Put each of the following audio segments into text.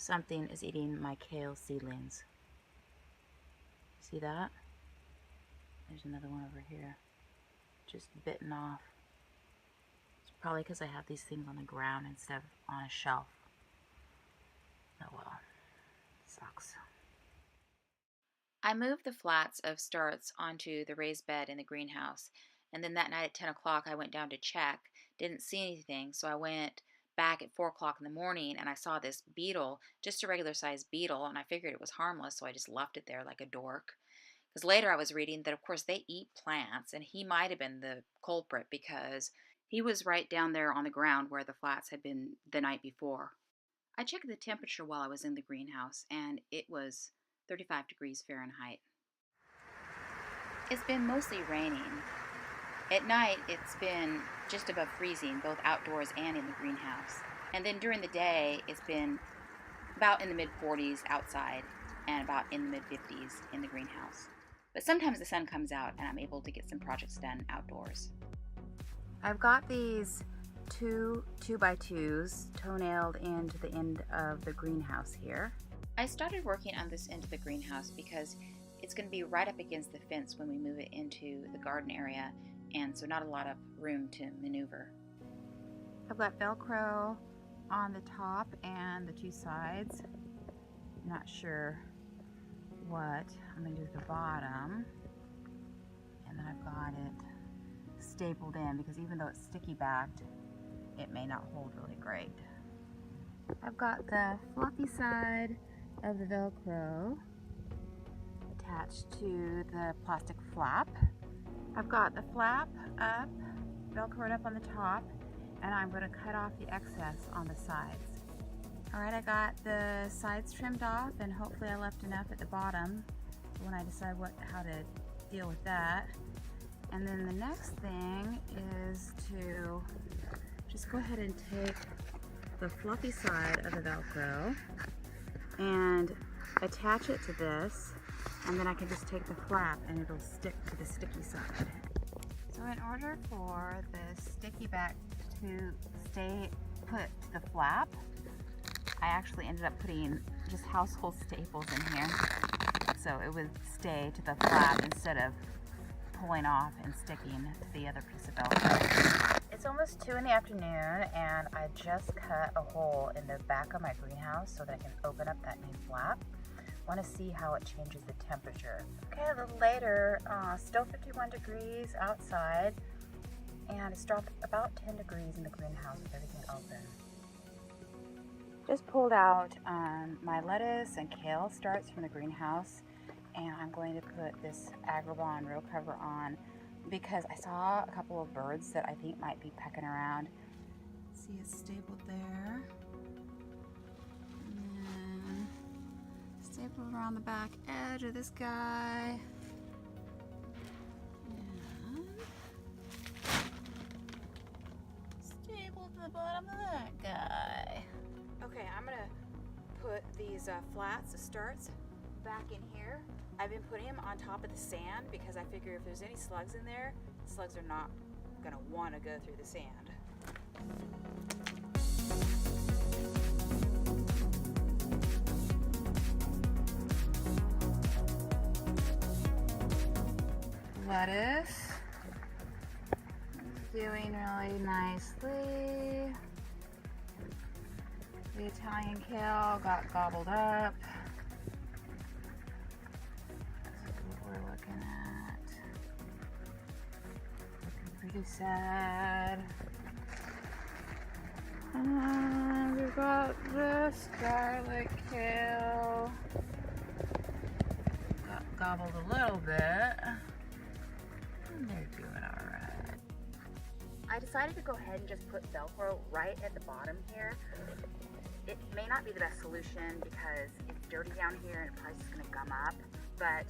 Something is eating my kale seedlings. See that? There's another one over here. Just bitten off. It's probably because I have these things on the ground instead of on a shelf. Oh well. Sucks. I moved the flats of starts onto the raised bed in the greenhouse, and then that night at 10 o'clock I went down to check. Didn't see anything, so I went back at 4 o'clock in the morning and I saw this beetle, just a regular sized beetle, and I figured it was harmless, so I just left it there like a dork. Because later I was reading that, of course, they eat plants, and he might have been the culprit because he was right down there on the ground where the flats had been the night before. I checked the temperature while I was in the greenhouse, and it was 35 degrees Fahrenheit. It's been mostly raining. At night, it's been just above freezing, both outdoors and in the greenhouse. And then during the day, it's been about in the mid-40s outside and about in the mid-50s in the greenhouse. But sometimes the sun comes out and I'm able to get some projects done outdoors. I've got these two 2x2s toe-nailed into the end of the greenhouse here. I started working on this end of the greenhouse because it's going to be right up against the fence when we move it into the garden area, and so not a lot of room to maneuver. I've got Velcro on the top and the two sides. Not sure what I'm going to do with the bottom. And then I've got it stapled in because even though it's sticky backed, it may not hold really great. I've got the fluffy side of the Velcro attached to the plastic flap. I've got the flap up, Velcroed up on the top, and I'm going to cut off the excess on the sides. Alright, I got the sides trimmed off, and hopefully I left enough at the bottom when I decide how to deal with that. And then the next thing is to just go ahead and take the fluffy side of the Velcro and attach it to this, and then I can just take the flap and it'll stick to the sticky side. So in order for the sticky back to stay put to the flap, I actually ended up putting just household staples in here so it would stay to the flap instead of pulling off and sticking to the other piece of Velcro. It's almost 2 in the afternoon and I just cut a hole in the back of my greenhouse so that I can open up that new flap. I want to see how it changes the temperature. Okay, a little later, still 51 degrees outside, and it's dropped about 10 degrees in the greenhouse with everything open. Just pulled out my lettuce and kale starts from the greenhouse, and I'm going to put this Agribon row cover on because I saw a couple of birds that I think might be pecking around. See, it's stapled there. And stapled around the back edge of this guy. And stapled to the bottom of that guy. Okay, I'm gonna put these flats, the starts, back in here. I've been putting them on top of the sand because I figure if there's any slugs in there, the slugs are not gonna want to go through the sand. Lettuce doing really nicely. The Italian kale got gobbled up. That's what we're looking at. Looking pretty sad. And we've got the scarlet kale. Got gobbled a little bit. And they're doing alright. I decided to go ahead and just put Velcro right at the bottom here. It may not be the best solution because it's dirty down here and it's probably just going to gum up, but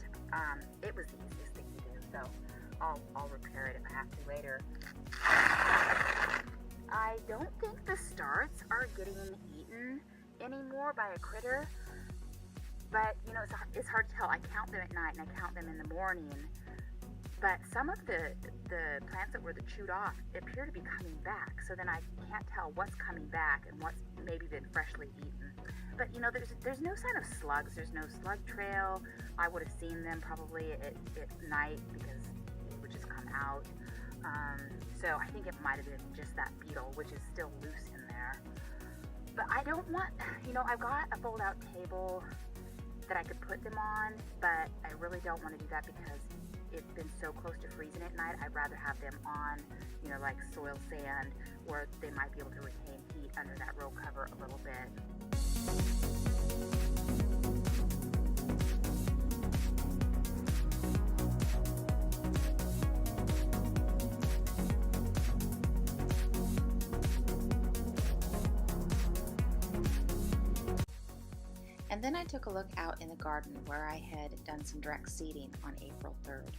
it was the easiest thing to do, so I'll repair it if I have to later. I don't think the starts are getting eaten anymore by a critter, but you know, it's hard to tell. I count them at night and I count them in the morning, But some of the plants that were chewed off appear to be coming back. So then I can't tell what's coming back and what's maybe been freshly eaten. But you know, there's no sign of slugs. There's no slug trail. I would have seen them probably at night because they would just come out. So I think it might have been just that beetle, which is still loose in there. But I don't want, you know, I've got a fold-out table that I could put them on, but I really don't want to do that because it's been so close to freezing at night. I'd rather have them on, you know, like soil sand, where they might be able to retain heat under that row cover a little bit. And then I took a look out in the garden where I had done some direct seeding on April 3rd.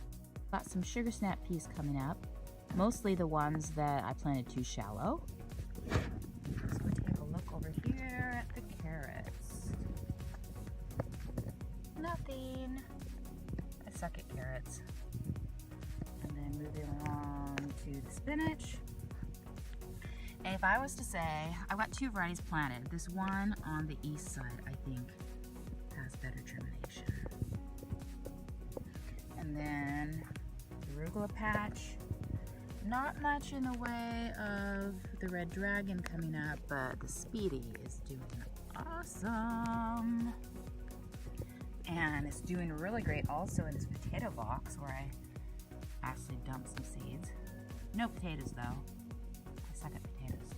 Got some sugar snap peas coming up, mostly the ones that I planted too shallow. Let's go take a look over here at the carrots. Nothing. I suck at carrots. And then moving along to the spinach. And if I was to say, I've got two varieties planted. This one on the east side, I think, has better germination. And then the arugula patch. Not much in the way of the red dragon coming up, but the Speedy is doing awesome. And it's doing really great also in this potato box where I actually dumped some seeds. No potatoes though. I suck at potatoes too.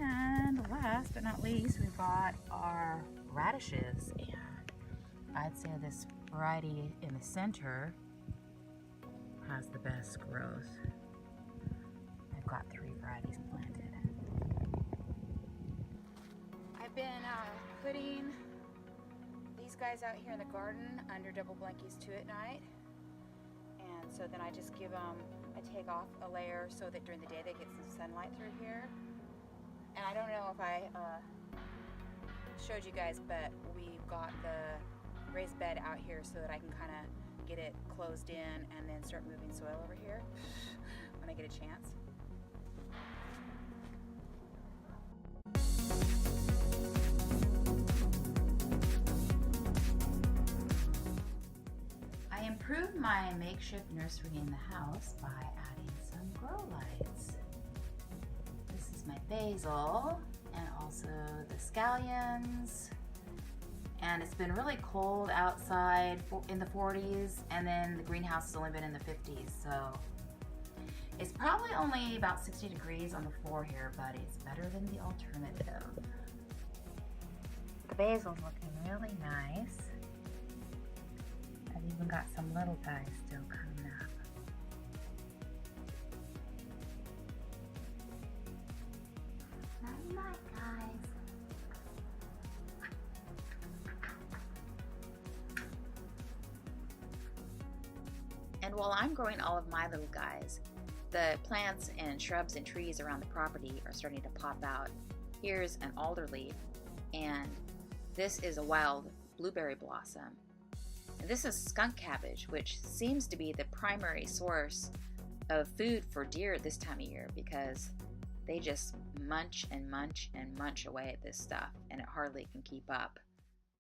And last but not least, we've got our radishes. And I'd say this variety in the center has the best growth. I've got 3 varieties planted. I've been putting these guys out here in the garden under double blankies too at night. And so then I just give them, I take off a layer so that during the day they get some sunlight through here. And I don't know if I showed you guys, but we've got the raised bed out here so that I can kind of get it closed in and then start moving soil over here when I get a chance. I improved my makeshift nursery in the house by adding some grow lights. This is my basil and also the scallions. And it's been really cold outside in the 40s, and then the greenhouse has only been in the 50s, so it's probably only about 60 degrees on the floor here, but it's better than the alternative. The basil's looking really nice. I've even got some little guys still coming up. Night night, guys. And while I'm growing all of my little guys, the plants and shrubs and trees around the property are starting to pop out. Here's an alder leaf, and this is a wild blueberry blossom. And this is skunk cabbage, which seems to be the primary source of food for deer at this time of year because they just munch and munch and munch away at this stuff, and it hardly can keep up.